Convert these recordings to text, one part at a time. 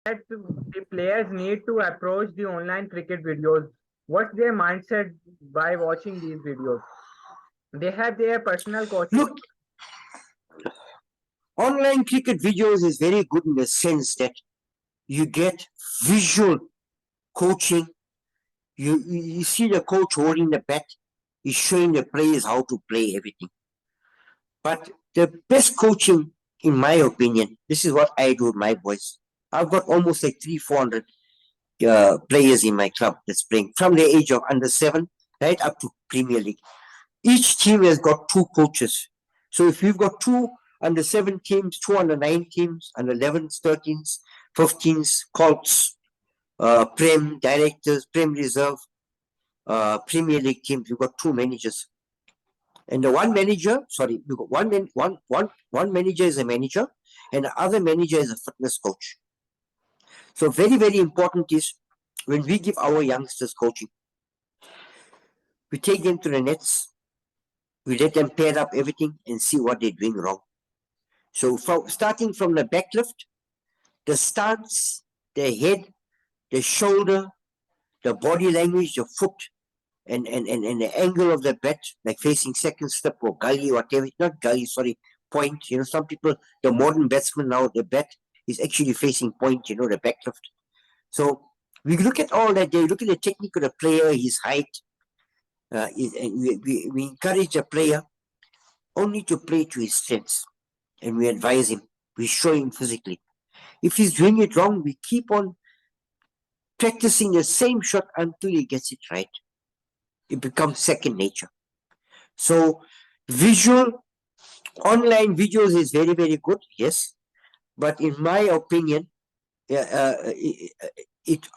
that the players need to approach the online cricket videos? What's their mindset by watching these videos? They have their personal coaches. Look, online cricket videos is very good in the sense that you get visual coaching. You see the coach holding the bat. He's showing the players how to play everything. But the best coaching, in my opinion, this is what I do with my boys. I've got almost like 400 players in my club that's playing from the age of under 7 right up to Premier League. Each team has got 2 coaches. So if you've got 2 under 7 teams, 2 under 9 teams, under 11s, 13s, 15s, Colts, Prem directors, Prem Reserve, Premier League teams, you've got 2 managers. And the one manager, sorry, you've got one manager is a manager, and the other manager is a fitness coach. So very, very important is when we give our youngsters coaching, we take them to the nets, we let them pair up everything and see what they're doing wrong. So starting from the backlift, the stance, the head, the shoulder, the body language, the foot, and the angle of the bat, like facing second step or gully, whatever, not gully, sorry, point. Some people, the modern batsman now, the bat is actually facing point, the backlift. So we look at all that. They look at the technique of the player, his height. We encourage the player only to play to his strengths, and we advise him. We show him physically. If he's doing it wrong, we keep on practicing the same shot until he gets it right. It becomes second nature. So visual, online videos is very, very good, yes. But in my opinion, I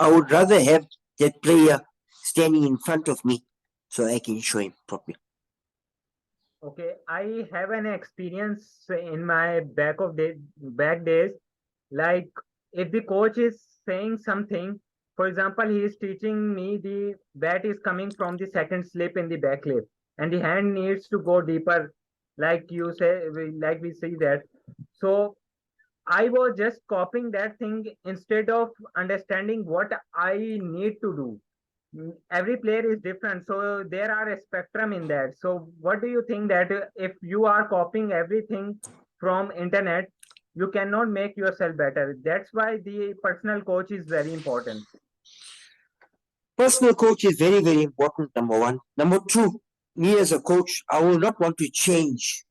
would rather have that player standing in front of me so I can show him properly. Okay, I have an experience in my back days. Like if the coach is saying something, for example, he is teaching me the bat is coming from the second slip in the backlift, and the hand needs to go deeper, like you say, like we see that. So I was just copying that thing instead of understanding what I need to do. Every player is different, so there are a spectrum in that. So what do you think that if you are copying everything from internet, you cannot make yourself better? That's why the personal coach is very important. Personal coach is very, very important, number one. Number two, me as a coach, I will not want to change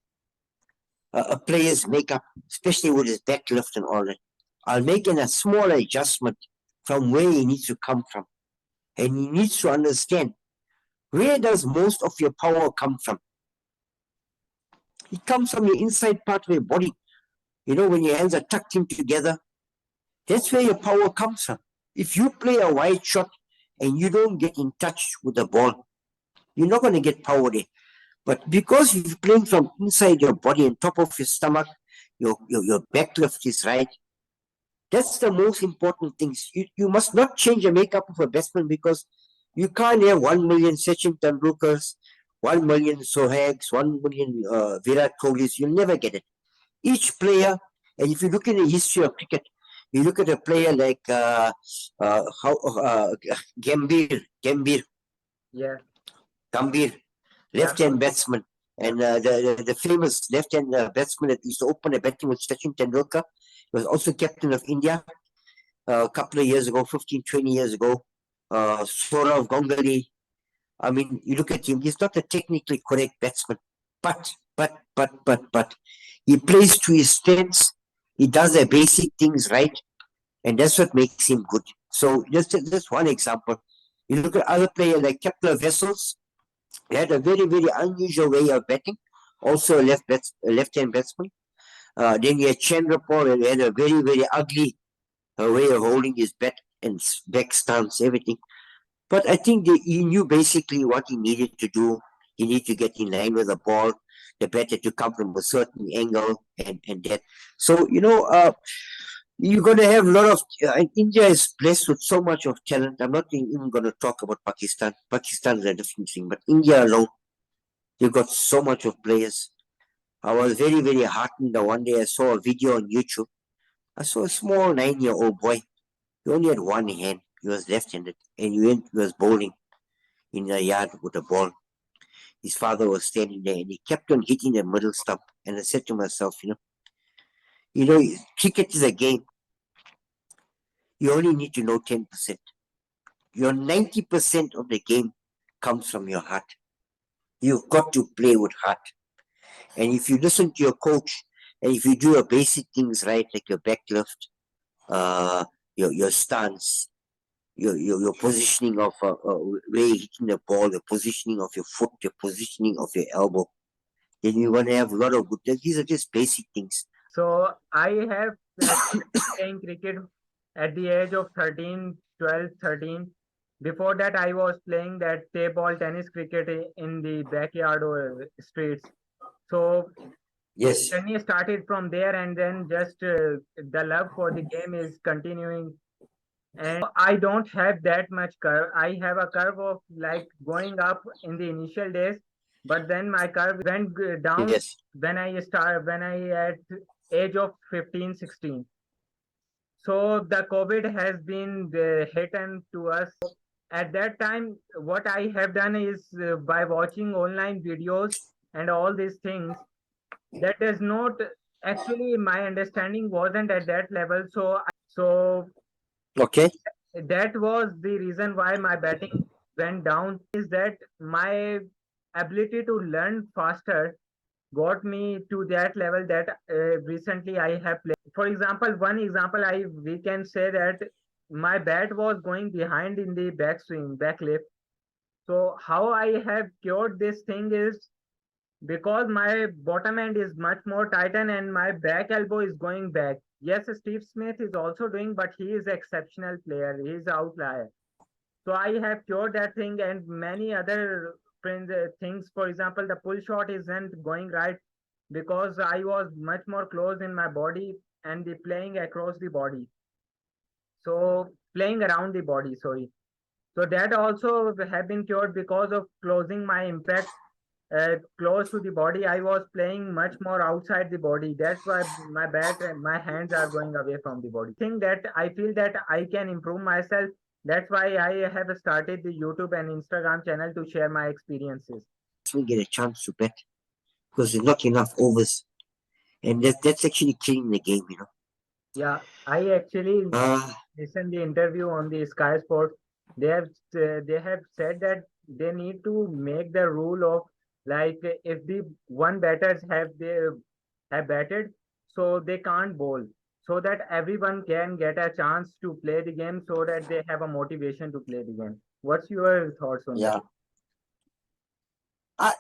a player's makeup, especially with his backlift and all that. I'll make a small adjustment from where he needs to come from. And he needs to understand, where does most of your power come from? It comes from your inside part of your body. When your hands are tucked in together, that's where your power comes from. If you play a wide shot and you don't get in touch with the ball, you're not going to get power there. But because you're playing from inside your body, on top of your stomach, your backlift is right. That's the most important things. You must not change the makeup of a batsman, because you can't have 1 million Sachin Tendulkars, 1 million Sohags, 1 million Virat Kohlis. You'll never get it. Each player, and if you look in the history of cricket, you look at a player like Gambhir, Yeah, left-hand batsman, and the famous left-hand batsman that used to open the batting with Sachin Tendulkar. He was also captain of India a couple of years ago, 15, 20 years ago. Sourav Ganguly. I mean, you look at him, he's not a technically correct batsman, but he plays to his strengths. He does the basic things right, and that's what makes him good. So just one example. You look at other players like Kepler Wessels. He had a very, very unusual way of batting, also a left-hand batsman. Then you had Chandrapal, and he had a very, very ugly way of holding his bat and back stance, everything. But I think he knew basically what he needed to do. He needed to get in line with the ball, the bat had to come from a certain angle, and that. So, you're going to have a lot of. India is blessed with so much of talent. I'm not even going to talk about Pakistan. Pakistan is a different thing, but India alone, you've got so much of players. I was very, very heartened the one day I saw a video on YouTube. I saw a small 9-year-old boy. He only had one hand. He was left-handed, and he was bowling in the yard with the ball. His father was standing there, and he kept on hitting the middle stump. And I said to myself, cricket is a game. You only need to know 10%. Your 90% of the game comes from your heart. You've got to play with heart. And if you listen to your coach, and if you do your basic things right, like your backlift, your stance, your positioning of where you're hitting the ball, the positioning of your foot, the positioning of your elbow, then you're going to have a lot of good. These are just basic things. So I have playing cricket at the age of 13, 12, 13. Before that, I was playing that table tennis cricket in the backyard or streets. So Yes. journey started from there, and then just the love for the game is continuing. And I don't have that much curve. I have a curve of like going up in the initial days, but then my curve went down Yes. when I at age of 15, 16. So the COVID has been hidden to us. At that time, what I have done is by watching online videos and all these things, that does not actually my understanding wasn't at that level. So Okay. that was the reason why my batting went down. Is that my ability to learn faster got me to that level that recently I have played. For example, one example we can say that my bat was going behind in the backswing, backlift. So how I have cured this thing is because my bottom end is much more tightened and my back elbow is going back. Yes, Steve Smith is also doing, but he is exceptional player. He is outlier. So I have cured that thing and many other things. For example, the pull shot isn't going right because I was much more close in my body and the playing across the body. So playing around the body, sorry. So that also have been cured because of closing my impact close to the body. I was playing much more outside the body. That's why my bat and my hands are going away from the body. Thing that I feel that I can improve myself. That's why I have started the YouTube and Instagram channel to share my experiences. We get a chance to bet because there's not enough overs, and that's actually killing the game. Yeah, I actually Uh, listened the interview on the Sky Sports. They have said that they need to make the rule of like if the one batters have batted, so they can't bowl, so that everyone can get a chance to play the game, so that they have a motivation to play the game. What's your thoughts on that? yeah.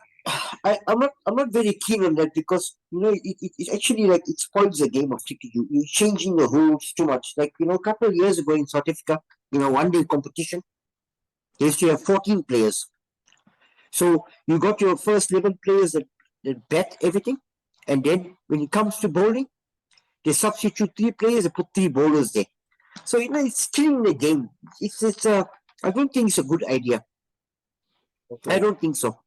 I, I'm not very keen on that because it actually like it spoils the game of cricket. You're changing the rules too much. Like a couple of years ago in South Africa, one day competition, they used to have 14 players. So you got your first 11 players that bat everything, and then when it comes to bowling, they substitute 3 players and put 3 bowlers there. So it's killing the game. I don't think it's a good idea. Okay. I don't think so.